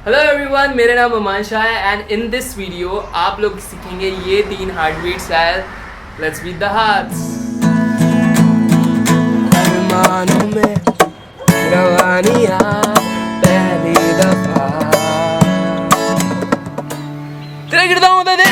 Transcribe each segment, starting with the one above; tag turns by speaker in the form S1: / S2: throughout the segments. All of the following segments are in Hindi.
S1: हेलो एवरीवन, मेरा नाम अमान शाह है एंड इन दिस वीडियो आप लोग सीखेंगे ये 3 heart beat style. Let's beat the hearts. अरमानों में रवानियां पहली दफा तेरे गिरता हूँ तेरे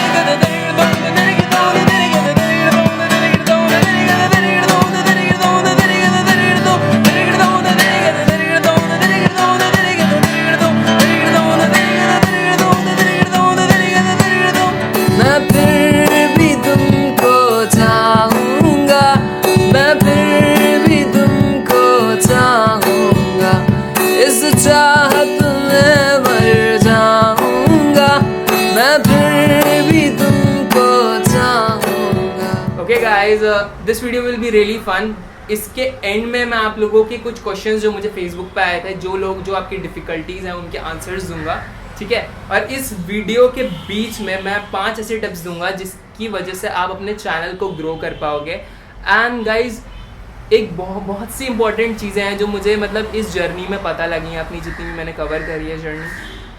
S1: चाहत में मर जाऊंगा मैं फिर भी तुमको चाहूंगा. Okay guys, this video will be really fun. इसके एंड में मैं आप लोगों के कुछ क्वेश्चंस जो मुझे फेसबुक पे आए थे, जो आपकी डिफिकल्टीज हैं उनके आंसर्स दूंगा, ठीक है. और इस वीडियो के बीच में मैं 5 ऐसे टिप्स दूंगा जिसकी वजह से आप अपने चैनल को ग्रो कर पाओगे. एंड गाइज, एक बहुत सी इंपॉर्टेंट चीज़ें हैं जो मुझे मतलब इस जर्नी में पता लगी हैं. अपनी जितनी भी मैंने कवर करी है जर्नी,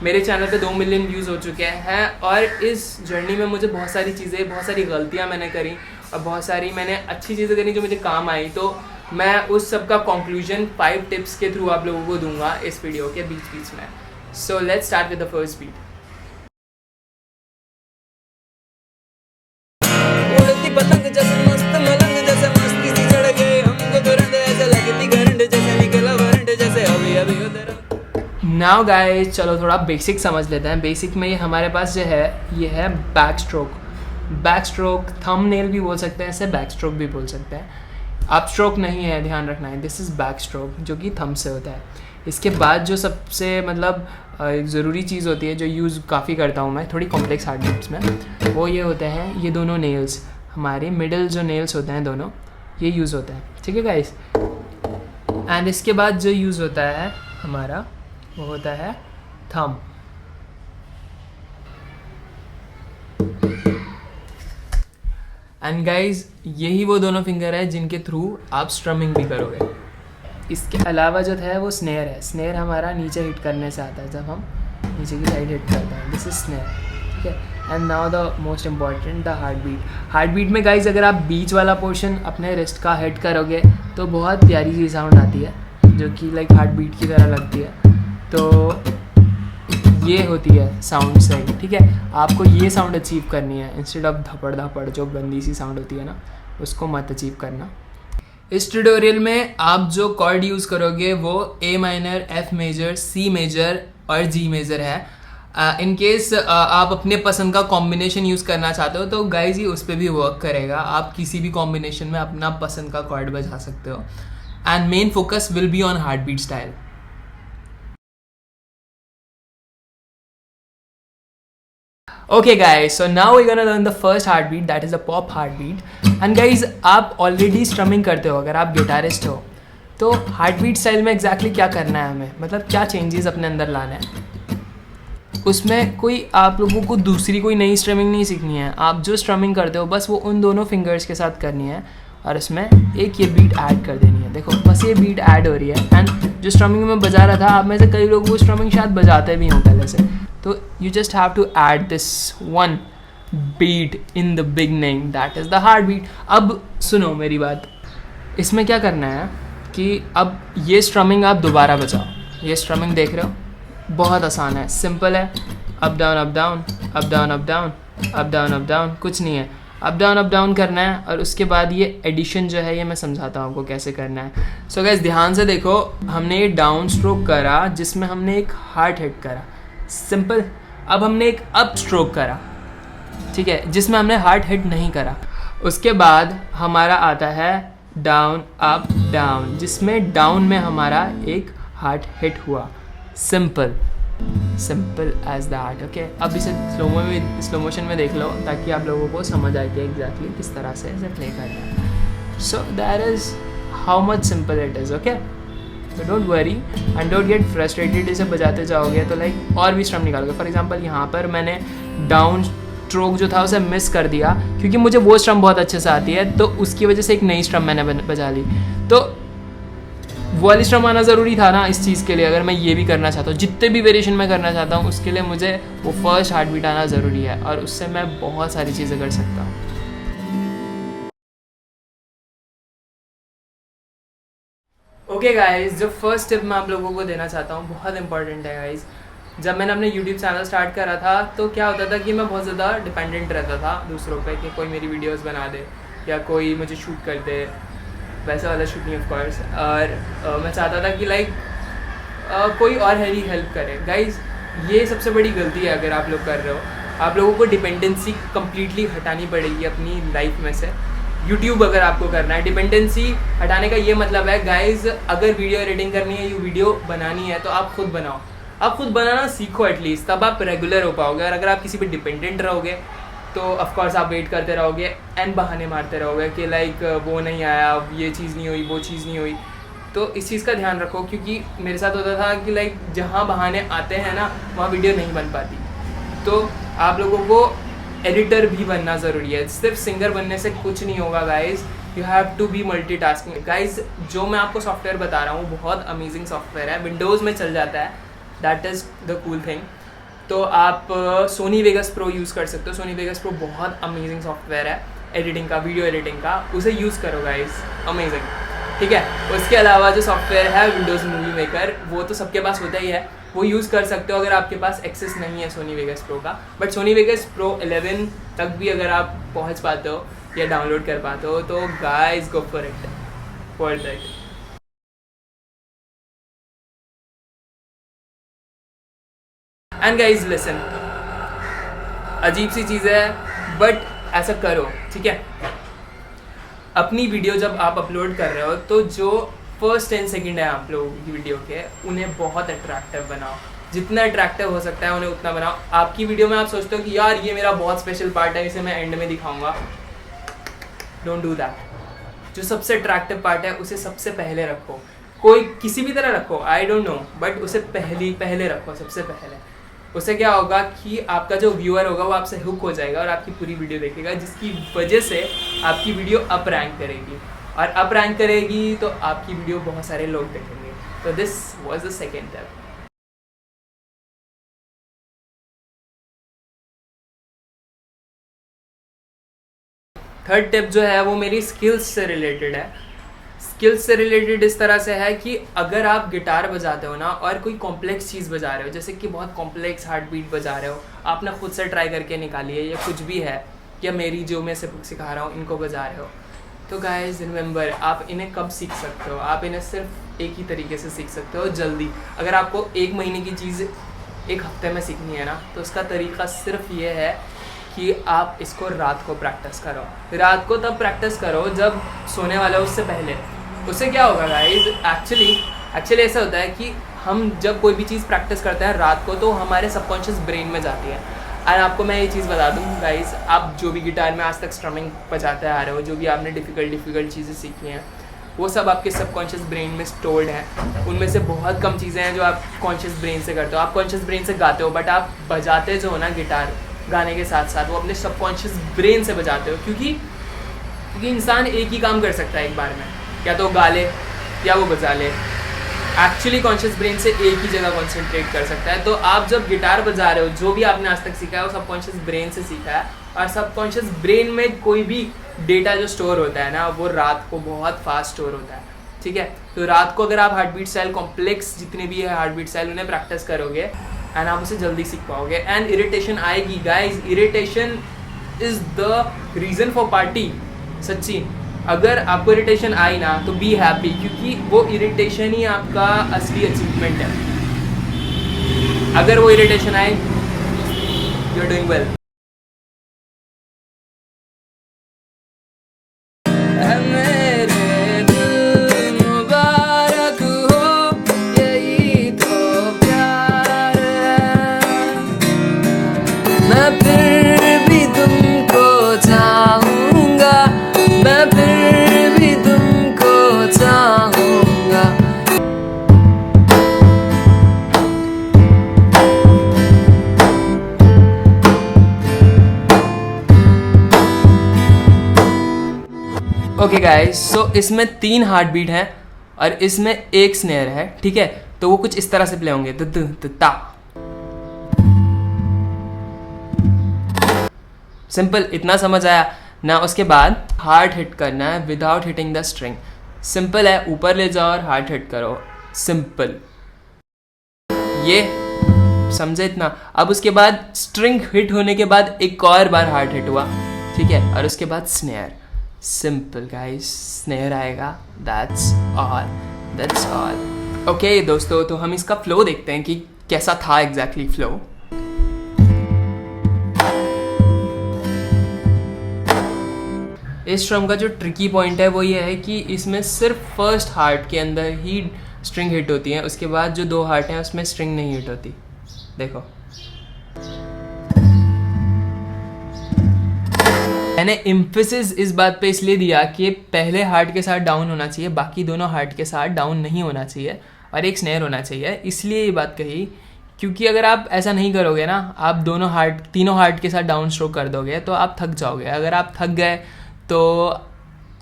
S1: मेरे चैनल पे 2 मिलियन व्यूज़ हो चुके हैं. और इस जर्नी में मुझे बहुत सारी चीज़ें, बहुत सारी गलतियां मैंने करी और बहुत सारी मैंने अच्छी चीज़ें करी जो मुझे काम आई. तो मैं उस सब का कंक्लूजन 5 टिप्स के थ्रू आप लोगों को दूंगा इस वीडियो के बीच बीच में. So let's start with the first beat. पतंग जैसे मस्त मलंग जैसे मस्ती सी चढ़ गए हमको तुरंत ऐसा लगती करंट जैसे निकला वारंट जैसे अभी अभी उधर. नाउ गाइस, चलो थोड़ा बेसिक समझ लेते हैं. बेसिक में ये हमारे पास जो है ये है back stroke. Back stroke, thumbnail भी बोल सकते हैं इसे, बैक स्ट्रोक भी बोल सकते हैं. अप स्ट्रोक नहीं है, ध्यान रखना है. दिस इज़ बैक स्ट्रोक जो कि थंब से होता है. इसके बाद जो सबसे मतलब एक ज़रूरी चीज़ होती है जो यूज़ काफ़ी करता हूँ मैं थोड़ी कॉम्प्लेक्स हार्ट बीट्स में, वो ये होते हैं ये दोनों नेल्स. हमारे मिडिल जो नेल्स होते हैं दोनों, ये यूज़ होता है, ठीक है गाइस. एंड इसके बाद जो यूज़ होता है हमारा वो होता है थंब. एंड गाइस, यही वो दोनों फिंगर है जिनके थ्रू आप स्ट्रमिंग भी करोगे. इसके अलावा जो है वो स्नेयर है. स्नेयर हमारा नीचे हिट करने से आता है, जब हम नीचे की साइड हिट करते हैं. दिस इज स्नेयर, ठीक है. And now the most important, the heart beat. Heart beat में गाइज अगर आप बीच वाला पोर्शन अपने रिस्ट का हिट करोगे तो बहुत प्यारी सी साउंड आती है जो कि लाइक हार्ट बीट की तरह लगती है. तो ये होती है साउंड सही, ठीक है. आपको ये साउंड अचीव करनी है इंस्टेड ऑफ धपड़ धपड़ जो गंदी सी साउंड होती है ना, उसको मत अचीव करना. इस ट्यूटोरियल में आप जो कॉर्ड यूज़ करोगे वो A minor, F major, C major और जी मेजर है. इन केस आप अपने पसंद का कॉम्बिनेशन यूज़ करना चाहते हो तो गाइज ही उस पर भी वर्क करेगा. आप किसी भी कॉम्बिनेशन में अपना पसंद का कॉर्ड बजा सकते हो. And main focus will be on heart beat style. Okay guys, so now we're gonna learn the first heartbeat, that is the pop heartbeat. And guys, आप ऑलरेडी स्ट्रमिंग करते हो, अगर आप गिटारिस्ट हो तो हार्टबीट स्टाइल में एग्जैक्टली क्या करना है हमें, मतलब क्या चेंजेस अपने अंदर लाना है. उसमें कोई आप लोगों को दूसरी कोई नई स्ट्रमिंग नहीं सीखनी है. आप जो स्ट्रमिंग करते हो बस वो उन दोनों फिंगर्स के साथ करनी है और उसमें एक ये बीट ऐड कर देनी है. देखो बस ये बीट ऐड हो रही है. एंड जो स्ट्रमिंग में बजा रहा था, आप में से कई लोग वो स्ट्रमिंग शायद बजाते भी हों पहले से, तो you just have to add this one beat in the beginning, that is the heartbeat. अब सुनो मेरी बात, इसमें क्या करना है कि अब ये स्ट्रमिंग आप दोबारा बजाओ. ये स्ट्रमिंग देख रहे हो, बहुत आसान है, सिंपल है. Up down up down up down up down up down up down, कुछ नहीं है. अप डाउन करना है और उसके बाद ये एडिशन जो है ये मैं समझाता हूँ आपको कैसे करना है. सो गाइस ध्यान से देखो, हमने ये डाउन स्ट्रोक करा जिसमें हमने एक हार्ट हिट करा, सिंपल. अब हमने एक अप स्ट्रोक करा, ठीक है, जिसमें हमने हार्ट हिट नहीं करा. उसके बाद हमारा आता है डाउन अप डाउन, जिसमें डाउन में हमारा एक हार्ट हिट हुआ. Simple as that. ओके, अब इसे स्लो मोशन में देख लो ताकि आप लोगों को समझ आए कि एग्जैक्टली किस तरह से इसे प्ले करना है. So that is how much simple it is. Okay, तो don't worry and don't get frustrated. इसे बजाते जाओगे तो लाइक और भी स्ट्रम निकालोगे. फॉर एग्जांपल यहाँ पर मैंने डाउन स्ट्रोक जो था उसे मिस कर दिया क्योंकि मुझे वो स्ट्रम बहुत अच्छे से आती है, तो उसकी वजह से एक नई स्ट्रम मैंने बजा ली. तो वो वाली स्ट्रम आना ज़रूरी था ना इस चीज़ के लिए। अगर मैं ये भी करना चाहता हूँ, जितने भी वेरिएशन मैं करना चाहता हूँ, उसके लिए मुझे वो फर्स्ट हार्ट बीट आना ज़रूरी है, और उससे मैं बहुत सारी चीज़ें कर सकता हूँ। ओके गाइज, जो फर्स्ट टिप मैं आप लोगों को देना चाहता हूँ बहुत इंपॉर्टेंट है गाइज। जब मैंने अपने यूट्यूब चैनल स्टार्ट करा था तो क्या होता था कि मैं बहुत ज़्यादा डिपेंडेंट रहता था दूसरों पे, कि कोई मेरी वीडियोस बना दे या कोई मुझे शूट कर दे, वैसा वाला शूट नहीं ऑफ कोर्स। और मैं चाहता था कि लाइक कोई और मेरी हेल्प करे। गाइज, ये सबसे बड़ी गलती है अगर आप लोग कर रहे हो। आप लोगों को डिपेंडेंसी कम्प्लीटली हटानी पड़ेगी अपनी लाइफ में से। यूट्यूब अगर आपको करना है, डिपेंडेंसी हटाने का ये मतलब है गाइज, अगर वीडियो एडिटिंग करनी है, ये वीडियो बनानी है, तो आप खुद बनाओ। आप खुद बनाना सीखो एटलीस्ट, तब आप रेगुलर हो पाओगे। और अगर आप किसी पे डिपेंडेंट रहोगे तो ऑफकोर्स आप वेट करते रहोगे एंड बहाने मारते रहोगे कि लाइक वो नहीं आया, ये चीज़ नहीं हुई, वो चीज़ नहीं हुई। तो इस चीज़ का ध्यान रखो, क्योंकि मेरे साथ होता था कि लाइक जहाँ बहाने आते हैं ना, वहाँ वीडियो नहीं बन पाती। तो आप लोगों को एडिटर भी बनना ज़रूरी है, सिर्फ सिंगर बनने से कुछ नहीं होगा guys. You have to be multitasking guys. जो मैं आपको सॉफ्टवेयर बता रहा हूँ बहुत अमेजिंग सॉफ्टवेयर है, विंडोज़ में चल जाता है, that is the cool thing. तो आप सोनी वेगस प्रो यूज़ कर सकते हो। सोनी वेगस प्रो बहुत अमेजिंग सॉफ्टवेयर है एडिटिंग का, वीडियो एडिटिंग का, उसे यूज़ करो गाइज, अमेजिंग। ठीक है, उसके अलावा जो सॉफ्टवेयर है विंडोज़ मूवी मेकर, वो तो सबके पास होता ही है, वो यूज़ कर सकते हो अगर आपके पास एक्सेस नहीं है सोनी वेगस प्रो का। बट सोनी वेगस प्रो 11 तक भी अगर आप पहुंच पाते हो या डाउनलोड कर पाते हो तो guys go for it, worth it. And guys listen, अजीब सी चीज़ है बट ऐसा करो, ठीक है। अपनी वीडियो जब आप अपलोड कर रहे हो तो जो फर्स्ट 10 सेकंड है आप लोगों की वीडियो के, उन्हें बहुत अट्रैक्टिव बनाओ। जितना अट्रैक्टिव हो सकता है उन्हें उतना बनाओ। आपकी वीडियो में आप सोचते हो कि यार ये मेरा बहुत स्पेशल पार्ट है, इसे मैं एंड में दिखाऊंगा, डोंट डू दैट। जो सबसे अट्रैक्टिव पार्ट है उसे सबसे पहले रखो। कोई किसी भी तरह रखो, आई डोंट नो, बट उसे पहले रखो, सबसे पहले। उससे क्या होगा कि आपका जो व्यूअर होगा वो आपसे हुक हो जाएगा और आपकी पूरी वीडियो देखेगा, जिसकी वजह से आपकी वीडियो अप रैंक करेगी, और अप रैंक करेगी तो आपकी वीडियो बहुत सारे लोग देखेंगे। तो this was the second tip. Third tip जो है वो मेरी स्किल्स से रिलेटेड है। स्किल्स से रिलेटेड इस तरह से है कि अगर आप गिटार बजाते हो ना और कोई कॉम्प्लेक्स चीज़ बजा रहे हो, जैसे कि बहुत कॉम्प्लेक्स हार्ट बीट बजा रहे हो, आपने खुद से ट्राई करके निकाली है, या कुछ भी है, या मेरी जो मैं सिखा रहा हूँ इनको बजा रहे हो, तो गाइस रिमेंबर, आप इन्हें कब सीख सकते हो? आप इन्हें सिर्फ एक ही तरीके से सीख सकते हो, जल्दी। अगर आपको 1 महीने की चीज़ 1 हफ्ते में सीखनी है ना, तो उसका तरीका सिर्फ ये है कि आप इसको रात को प्रैक्टिस करो। रात को तब प्रैक्टिस करो जब सोने वाले हो, उससे पहले। उससे क्या होगा गाइज, एक्चुअली ऐसा होता है कि हम जब कोई भी चीज़ प्रैक्टिस करते हैं रात को, तो हमारे सबकॉन्शियस ब्रेन में जाती है। और आपको मैं ये चीज़ बता दूँ गाइज, आप जो भी गिटार में आज तक स्ट्रमिंग बजाते आ रहे हो, जो भी आपने डिफ़िकल्ट चीज़ें सीखी हैं, वो सब आपके सबकॉन्शियस ब्रेन में स्टोर्ड हैं। उनमें से बहुत कम चीज़ें हैं जो आप कॉन्शियस ब्रेन से करते हो। आप कॉन्शियस ब्रेन से गाते हो, बट आप बजाते जो हो ना गिटार, गाने के साथ साथ वो अपने सबकॉन्शियस ब्रेन से बजाते हो, क्योंकि इंसान एक ही काम कर सकता है एक बार में, या तो गा ले या वो बजा ले। एक्चुअली कॉन्शियस ब्रेन से एक ही जगह कॉन्सेंट्रेट कर सकता है। तो आप जब गिटार बजा रहे हो, जो भी आपने आज तक सीखा है वो सबकॉन्शियस ब्रेन से सीखा है, और सबकॉन्शियस ब्रेन में कोई भी डेटा जो स्टोर होता है ना, वो रात को बहुत फास्ट स्टोर होता है, ठीक है। तो रात को अगर आप हार्ट बीट स्टाइल, कॉम्प्लेक्स जितने भी है हार्ट बीट स्टाइल, उन्हें प्रैक्टिस करोगे एंड आप उसे जल्दी सीख पाओगे। एंड इरिटेशन आएगी guys, irritation is the reason for party. सच्ची, अगर आपको इरिटेशन आई ना तो बी हैप्पी, क्योंकि वो इरिटेशन ही आपका असली अचीवमेंट है। अगर वो इरिटेशन आए, यू आर डूइंग वेल। मैं फिर भी तुमको चाहूँगा, मैं फिर भी तुमको चाहूँगा। ओके गाइस, सो इसमें 3 हार्ट बीट हैं, और इसमें एक स्नेयर है, ठीक है, तो वो कुछ इस तरह से प्ले होंगे, द द द ता। सिंपल, इतना समझ आया ना। उसके बाद हार्ड हिट करना है without hitting the string. Simple है, ऊपर ले जाओ और हार्ड हिट करो, सिंपल, ये समझे इतना। अब उसके बाद स्ट्रिंग हिट होने के बाद एक और बार हार्ड हिट हुआ, ठीक है, और उसके बाद स्नेयर। सिंपल गाइस, स्नेयर आएगा, दैट्स ऑल। ओके दोस्तों, तो हम इसका फ्लो देखते हैं कि कैसा था एग्जैक्टली फ्लो। इस स्ट्रम का जो ट्रिकी पॉइंट है वो ये है कि इसमें सिर्फ फर्स्ट हार्ट के अंदर ही स्ट्रिंग हिट होती है, उसके बाद जो 2 हार्ट हैं उसमें स्ट्रिंग नहीं हिट होती। देखो, मैंने एम्फेसिस इस बात पे इसलिए दिया कि पहले हार्ट के साथ डाउन होना चाहिए, बाकी दोनों हार्ट के साथ डाउन नहीं होना चाहिए, और एक स्नेयर होना चाहिए। इसलिए ये बात कही क्योंकि अगर आप ऐसा नहीं करोगे ना, आप तीनों हार्ट के साथ डाउन स्ट्रोक कर दोगे तो आप थक जाओगे। अगर आप थक गए तो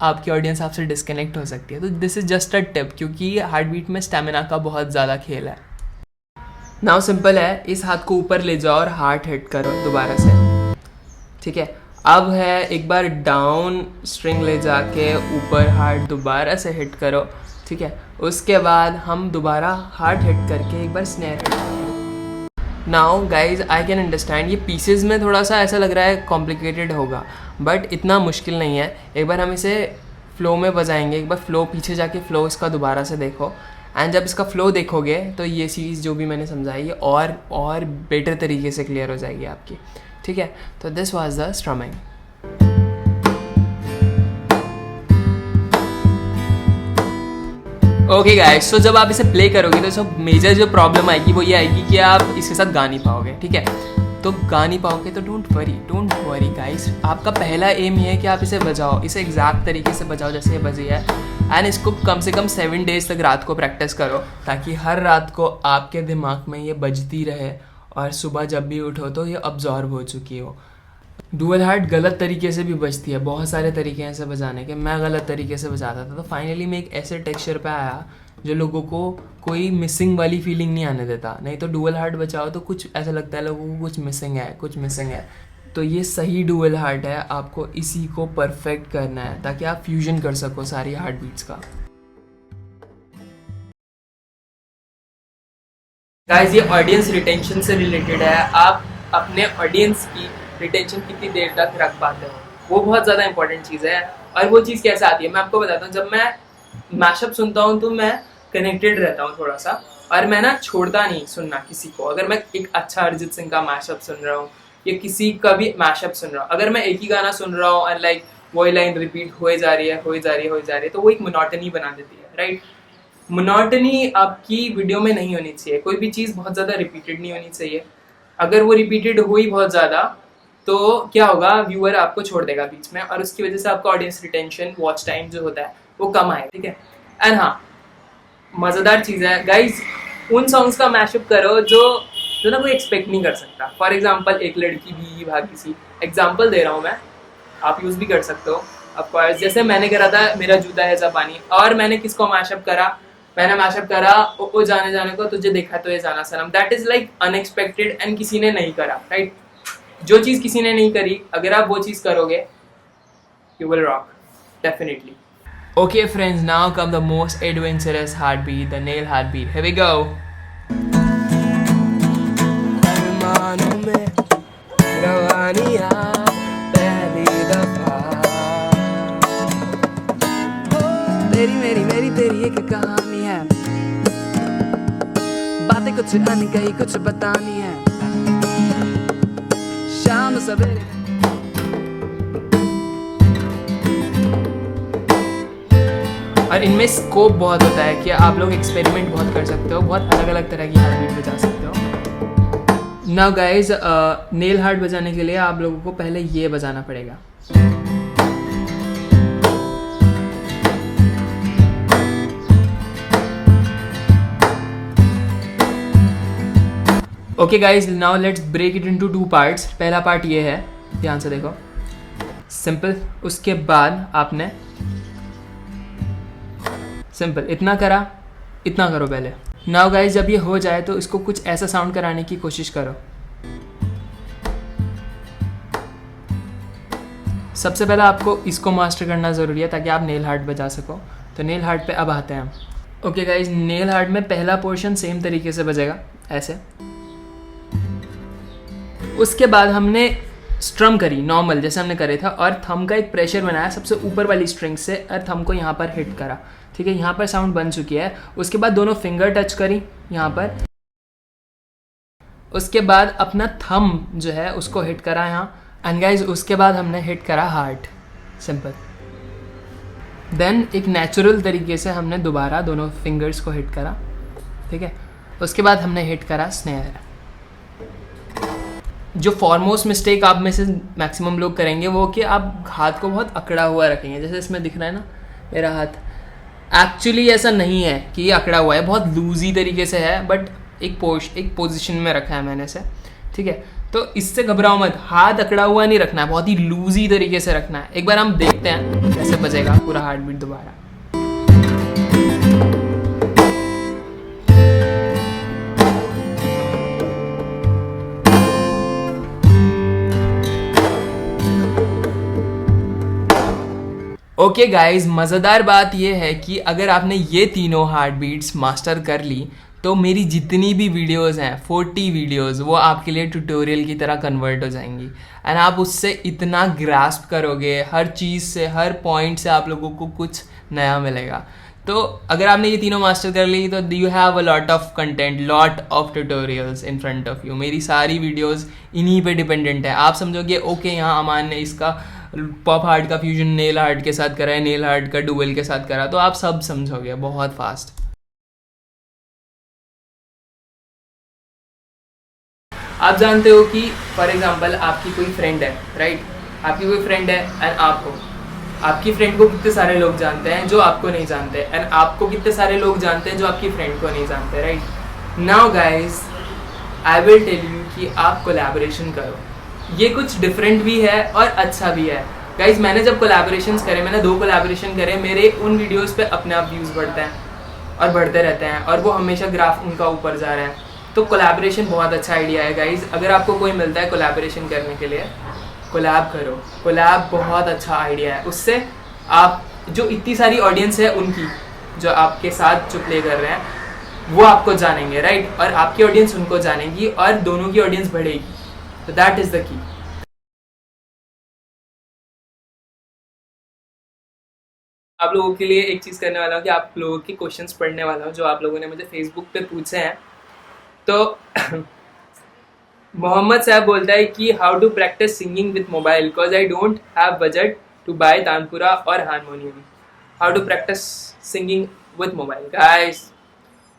S1: आपकी ऑडियंस आपसे डिस्कनेक्ट हो सकती है। तो this is just a tip, क्योंकि हार्ट बीट में स्टेमिना का बहुत ज़्यादा खेल है। नाउ सिंपल है, इस हाथ को ऊपर ले जाओ और हार्ट हिट करो दोबारा से, ठीक है। अब है एक बार डाउन स्ट्रिंग ले जाके ऊपर हार्ट दोबारा से हिट करो, ठीक है। उसके बाद हम दोबारा हार्ट हिट करके एक बार स्नेयर हिट करो। Now guys, I can understand ये पीसेज में थोड़ा सा ऐसा लग रहा है कॉम्प्लिकेटेड होगा, बट इतना मुश्किल नहीं है। एक बार हम इसे फ्लो में बजाएंगे, एक बार फ्लो पीछे जाके फ्लो इसका दोबारा से देखो, एंड जब इसका फ्लो देखोगे तो ये चीज़ जो भी मैंने समझाई है और बेटर तरीके से क्लियर हो जाएगी आपकी, ठीक है। तो this was the strumming. Okay guys, so जब आप इसे प्ले करोगे तो सब मेजर जो प्रॉब्लम आएगी वो ये आएगी कि आप इसके साथ गा नहीं पाओगे, ठीक है। तो गा नहीं पाओगे तो डोंट वरी गाइस, आपका पहला एम ये है कि आप इसे बजाओ, इसे एग्जैक्ट तरीके से बजाओ जैसे ये बजी है, एंड इसको कम से कम 7 डेज तक रात को प्रैक्टिस करो, ताकि हर रात को आपके दिमाग में ये बजती रहे और सुबह जब भी उठो तो ये अब्जॉर्ब हो चुकी हो। डुअल हार्ट गलत तरीके से भी बजती है, बहुत सारे तरीके हैं इसे बजाने के, मैं गलत तरीके से बजाता था। तो फाइनली मैं एक ऐसे टेक्सचर पे आया जो लोगों को कोई मिसिंग वाली फीलिंग नहीं आने देता। नहीं तो डुअल हार्ट बजाओ तो कुछ ऐसा लगता है लोगों को कुछ मिसिंग है। तो ये सही डुअल हार्ट है, आपको इसी को परफेक्ट करना है ताकि आप फ्यूजन कर सको सारी हार्ट बीट्स का। गाइस, ये ऑडियंस रिटेंशन से रिलेटेड है। आप अपने ऑडियंस की रिटेंशन कितनी देर तक रख पाते हो, वो बहुत ज़्यादा इंपॉर्टेंट चीज़ है। और वो चीज़ कैसे आती है मैं आपको बताता हूँ। जब मैं मैशअप सुनता हूँ तो मैं कनेक्टेड रहता हूँ थोड़ा सा, और मैं ना छोड़ता नहीं सुनना किसी को। अगर मैं एक अच्छा अरिजीत सिंह का मैशअप सुन रहा हूँ या किसी का भी मैशअप सुन रहा हूँ, अगर मैं एक ही गाना सुन रहा हूँ और लाइक वही लाइन रिपीट हो जा रही है तो वो एक मोनोटनी बना देती है, राइट। मोनोटनी आपकी वीडियो में नहीं होनी चाहिए, कोई भी चीज़ बहुत ज़्यादा रिपीटेड नहीं होनी चाहिए। अगर वो रिपीटेड हुई बहुत ज़्यादा तो क्या होगा, व्यूअर आपको छोड़ देगा बीच में, और उसकी वजह से आपका ऑडियंस रिटेंशन, वॉच टाइम जो होता है वो कम आएगा, ठीक है। एंड हाँ, मज़ेदार चीज़ है गाइज, उन सॉन्ग्स का मैशअप करो जो ना कोई एक्सपेक्ट नहीं कर सकता। फॉर एग्जाम्पल, एक लड़की भी भागी सी, एग्जाम्पल दे रहा हूँ मैं, आप यूज़ भी कर सकते हो ऑफकोर्स। जैसे मैंने करा था मेरा जूता है जापानी, और मैंने किसको मैशअप करा, मैंने मैशअप करा ओ जाने जाने को तुझे देखा तो ये जाना सनम। That is like unexpected and किसी ने नहीं करा, राइट। जो चीज़ किसी ने नहीं करी, अगर आप वो चीज़ करोगे, you will rock definitely. Okay friends, now come the most adventurous heartbeat, the nail heartbeat. Here we go. तेरी मेरी तेरी एक कहानी है, बातें कुछ अनकही कुछ बतानी है, शाम सवेरे। और इनमें स्कोप बहुत होता है कि आप लोग एक्सपेरिमेंट बहुत कर सकते हो, बहुत अलग अलग तरह की हार्ट बीट बजा सकते हो। नाउ गाइज, नेल हार्ट बजाने के लिए आप लोगों को पहले ये बजाना पड़ेगा। Okay guys, now let's break it into 2 parts. पहला पार्ट ये है, ध्यान से देखो, सिंपल। उसके बाद आपने सिंपल, इतना करा, इतना करो पहले। नाउ गाइस जब ये हो जाए तो इसको कुछ ऐसा साउंड कराने की कोशिश करो। सबसे पहले आपको इसको मास्टर करना ज़रूरी है ताकि आप नेल हार्ट बजा सको। तो नेल हार्ट पे अब आते हैं हम। ओके गाइस, नेल हार्ट में पहला पोर्शन सेम तरीके से बजेगा ऐसे। उसके बाद हमने स्ट्रम करी नॉर्मल जैसे हमने करे था, और थंब का एक प्रेशर बनाया सबसे ऊपर वाली स्ट्रिंग से, और थंब को यहाँ पर हिट करा। ठीक है, यहाँ पर साउंड बन चुकी है। उसके बाद दोनों फिंगर टच करी यहाँ पर। उसके बाद अपना थंब जो है उसको हिट करा यहाँ, एंड गाइज उसके बाद हमने हिट करा हार्ट। सिंपल। देन एक नेचुरल तरीके से हमने दोबारा दोनों फिंगर्स को हिट करा। ठीक है, उसके बाद हमने हिट करा स्नेयर। जो फॉरमोस्ट मिस्टेक आप में से मैक्सिमम लोग करेंगे वो कि आप हाथ को बहुत अकड़ा हुआ रखेंगे, जैसे इसमें दिख रहा है ना मेरा हाथ। एक्चुअली ऐसा नहीं है कि ये अकड़ा हुआ है, बहुत लूजी तरीके से है, बट एक पोजीशन में रखा है मैंने से। ठीक है, तो इससे घबराओ मत, हाथ अकड़ा हुआ नहीं रखना है, बहुत ही लूजी तरीके से रखना है। एक बार हम देखते हैं कैसे बजेगा पूरा हार्ट बीट दोबारा। ओके गाइज, मज़ेदार बात यह है कि अगर आपने ये तीनों हार्ट बीट्स मास्टर कर ली तो मेरी जितनी भी वीडियोस हैं 40 वीडियोस वो आपके लिए ट्यूटोरियल की तरह कन्वर्ट हो जाएंगी, एंड आप उससे इतना ग्रास्प करोगे, हर चीज़ से हर पॉइंट से आप लोगों को कुछ नया मिलेगा। तो अगर आपने ये तीनों मास्टर कर ली तो you have a lot of content, lot of tutorials in front of you. मेरी सारी वीडियोस इन्हीं पे डिपेंडेंट है। आप समझोगे ओके यहाँ अमान ने इसका पॉप हार्ट का फ्यूजन नेल हार्ट के साथ करा है, नेल हार्ट का डुअल के साथ करा, तो आप सब समझोगे बहुत फास्ट। आप जानते हो कि फॉर एग्जांपल आपकी कोई फ्रेंड है, राइट? आपकी कोई फ्रेंड है एंड आप हो। आपकी फ्रेंड को कितने सारे लोग जानते हैं जो आपको नहीं जानते, एंड आपको कितने सारे लोग जानते हैं जो आपकी फ्रेंड को नहीं जानते, right? Now guys I will tell you कि आप कोलैबोरेशन करो। ये कुछ डिफरेंट भी है और अच्छा भी है। गाइज मैंने जब कोलैबोरेशंस करे, मैंने 2 कोलैबोरेशन करे, मेरे उन वीडियोस पे अपने आप व्यूज़ बढ़ते हैं और बढ़ते रहते हैं, और वो हमेशा ग्राफ उनका ऊपर जा रहा है। तो कोलैबोरेशन बहुत अच्छा आइडिया है गाइज। अगर आपको कोई मिलता है कोलैबोरेशन करने के लिए, कोलैब करो। कोलैब बहुत अच्छा आइडिया है। उससे आप जो इतनी सारी ऑडियंस है उनकी, जो आपके साथ जो प्ले कर रहे हैं वो आपको जानेंगे, राइट? और आपकी ऑडियंस उनको जानेगी और दोनों की ऑडियंस बढ़ेगी। तो दैट इज़ द की। आप लोगों के लिए एक चीज़ करने वाला हूँ कि आप लोगों के क्वेश्चंस पढ़ने वाला हूँ जो आप लोगों ने मुझे फेसबुक पे पूछे हैं। तो मोहम्मद साहब बोलता है कि how to practice singing with mobile because I don't have budget to buy tanpura और harmonium. How to practice singing with mobile guys,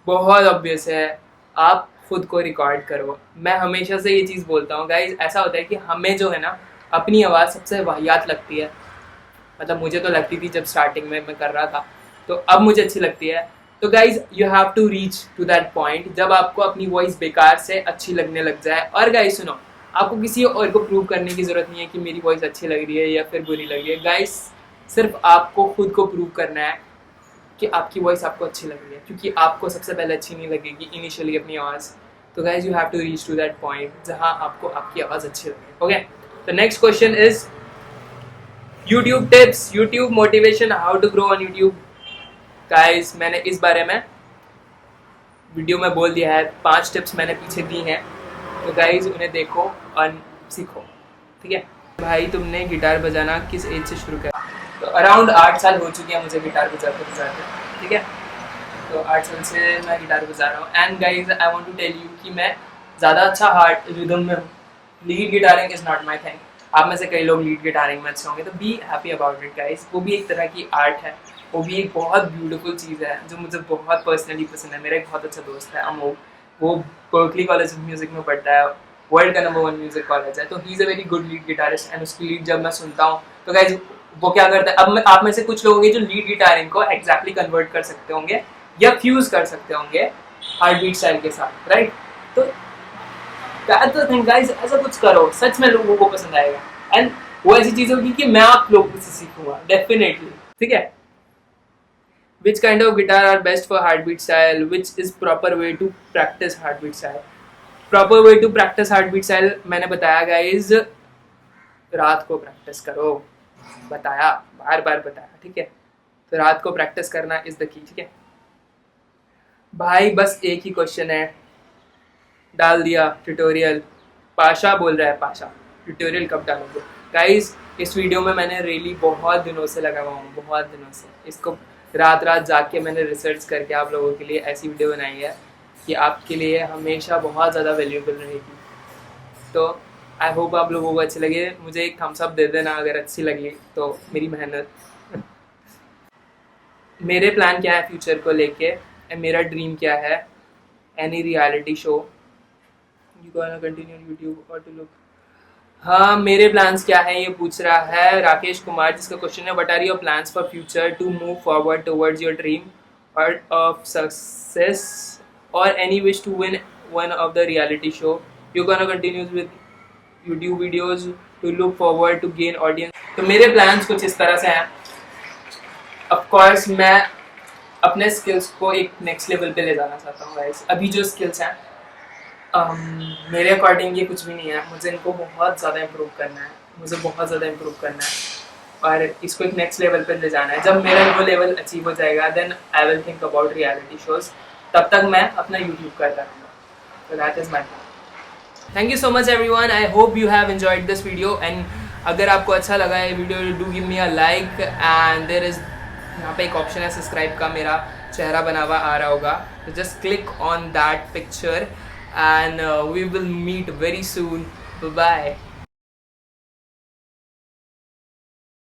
S1: बहुत ऑब्वियस है, आप खुद को रिकॉर्ड करो। मैं हमेशा से ये चीज़ बोलता हूँ गाइस, ऐसा होता है कि हमें जो है ना अपनी आवाज़ सबसे वाहियात लगती है। मतलब मुझे तो लगती थी जब स्टार्टिंग में मैं कर रहा था, तो अब मुझे अच्छी लगती है। तो guys you have to reach to that point जब आपको अपनी वॉइस बेकार से अच्छी लगने लग जाए। और गाइज सुनो, आपको किसी और को प्रूव करने की ज़रूरत नहीं है कि मेरी वॉइस अच्छी लग रही है या फिर बुरी लग रही है। गाइज सिर्फ आपको खुद को प्रूव करना है कि आपकी वॉइस आपको अच्छी लग रही है, क्योंकि आपको सबसे पहले अच्छी नहीं लगेगी इनिशियली अपनी आवाज़। तो guys you have to reach to that point जहाँ आपको आपकी आवाज़ अच्छी लगे। Okay, the next question is YouTube tips, YouTube motivation, how to grow on YouTube। Guys मैंने इस बारे में वीडियो में बोल दिया है, 5 टिप्स मैंने पीछे दी हैं, तो गाइस उन्हें देखो और सीखो। ठीक है भाई, तुमने गिटार बजाना किस एज से शुरू किया? तो अराउंड 8 साल हो चुके हैं मुझे गिटार बजाते बजाते। ठीक है, तो 8 साल से मैं गिटार बजा रहा हूँ। And guys I want to tell you कि मैं ज़्यादा अच्छा हार्ट रिदम में हूँ। Lead guitaring is not my thing. आप में से कई लोग लीड गिटारिंग में अच्छे होंगे, तो be happy about it guys. वो भी एक तरह की आर्ट है, वो भी एक बहुत ब्यूटीफुल चीज़ है जो मुझे बहुत पर्सनली पसंद है। मेरा एक बहुत अच्छा दोस्त है अमोक, वो बर्कली कॉलेज ऑफ म्यूज़िक में पढ़ता है, वर्ल्ड का नंबर 1 म्यूज़िक कॉलेज है। तो he is a very good lead guitarist, and उसकी लीड जब मैं सुनता हूँ तो गाइस वो क्या करता है, अब आप में से कुछ लोग होंगे जो लीड गिटारिंग को एग्जैक्टली कन्वर्ट कर सकते होंगे या फ्यूज़ कर सकते होंगे हार्ट बीट स्टाइल के साथ, राइट? तो दैट्स द थिंग गाइस, ऐसा कुछ करो, सच में लोगों को पसंद आएगा। एंड वो ऐसी चीज़ होगी कि मैं आप लोगों से सीखूंगा डेफिनेटली। ठीक है, Which kind of guitar are best for heartbeat style? Which is proper way to practice heartbeat style? Proper way to practice heartbeat style मैंने बताया guys, रात को प्रैक्टिस करो, बताया, बार बार बताया, ठीक है। तो रात को प्रैक्टिस करना इज द की, ठीक है भाई। बस एक ही क्वेश्चन है, डाल दिया ट्यूटोरियल। पाशा बोल रहा है, पाशा ट्यूटोरियल कब डालोगे गाइस? इस वीडियो में मैंने रियली बहुत दिनों से लगा हुआ हूँ, बहुत दिनों से इसको रात रात जाग के मैंने रिसर्च करके आप लोगों के लिए ऐसी वीडियो बनाई है कि आपके लिए हमेशा बहुत ज़्यादा वैल्यूएबल रहेगी। तो आई होप आप लोगों को अच्छी लगे। मुझे एक थम्स अप दे देना अगर अच्छी लगी तो, मेरी मेहनत। मेरे प्लान क्या है फ्यूचर को लेके, मेरा ड्रीम क्या है, any reality show you gonna continue YouTube और टू लुक। हाँ, मेरे प्लान्स क्या है ये पूछ रहा है राकेश कुमार, जिसका क्वेश्चन है what are your plans for future to move forward towards your dream और ऑफ सक्सेस और any wish to win one of the reality show, you gonna continue with YouTube videos to look forward to gain audience. तो मेरे प्लान्स कुछ इस तरह से हैं। ऑफ कोर्स मैं अपने स्किल्स को एक नेक्स्ट लेवल पे ले जाना चाहता हूँ गाइस। अभी जो स्किल्स हैं मेरे अकॉर्डिंग ये कुछ भी नहीं है, मुझे इनको बहुत ज़्यादा इम्प्रूव करना है, मुझे बहुत ज़्यादा इम्प्रूव करना है और इसको एक नेक्स्ट लेवल पे ले जाना है। जब मेरा वो लेवल अचीव हो जाएगा then I will think about reality shows, तब तक मैं अपना यूट्यूब करता रहूँगा। तो that is my plan. Thank you so much everyone, I hope you have enjoyed this video and अगर आपको अच्छा लगा ये वीडियो do give me a like and there is यहाँ पे एक ऑप्शन है सब्सक्राइब का, मेरा चेहरा बना हुआ आ रहा होगा, तो just click on that picture and we will meet very soon. Bye bye.